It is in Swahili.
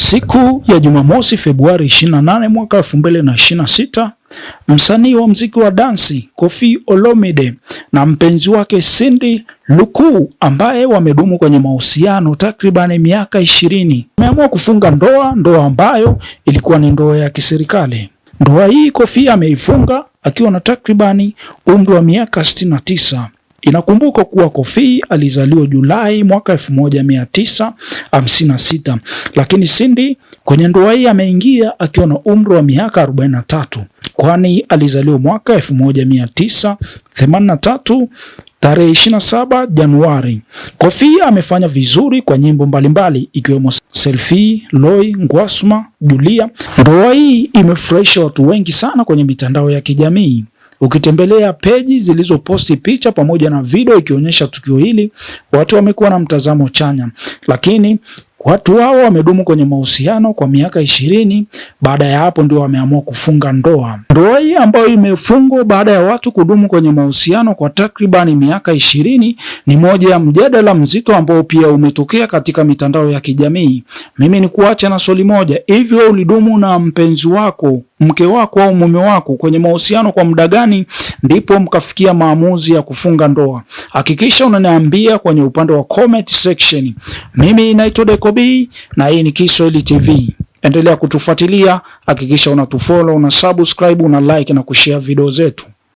Siku ya Jumamosi Februari 28 mwaka 2026, msanii wa muziki wa dansi Koffi Olomide na mpenzi wake Cindy Luku ambaye wamedumu kwenye mahusiano takriban miaka 20 wameamua kufunga ndoa ambayo ilikuwa ni ndoa ya kiserikali. Ndoa hii Koffi ameifunga akiwa na takribani umri wa miaka 69. Inakumbuka kuwa Koffi alizaliwa Julai mwaka 1956, lakini Cindy kwenye ndoa hii ameingia akiwa na umri wa miaka 43, kwani alizaliwa mwaka 1983 tarehe 27 Januari. Koffi amefanya vizuri kwa nyimbo mbalimbali ikiwemo Selfie, Loi, Ngwasuma, Julia. Ndoa hii imefurahisha watu wengi sana kwenye mitandao ya kijamii. Ukitembelea peji zilizoposti picha pamoja na video ikionyesha tukio hili, watu wamekuwa na mtazamo chanya. Lakini watu hao wamedumu kwenye mahusiano kwa miaka 20. Baada ya hapo ndio wameamua kufunga ndoa. Ndoa hii ambayo imefungwa baada ya watu kudumu kwenye mahusiano kwa takribani miaka 20 ni moja ya mjadala mzito ambao pia umetokea katika mitandao ya kijamii. Mimi ni kuacha na swali moja, hivi wewe ulidumu na mpenzi wako, mke wako au mume wako kwenye mahusiano kwa muda gani ndipo mkafikia maamuzi ya kufunga ndoa? Hakikisha unaniambia kwenye upande wa comment section. Mimi naitwa Deco B na hii ni Kiswahili TV. Endelea kutufuatilia, hakikisha unatufollow, una subscribe, una like na kushare video zetu.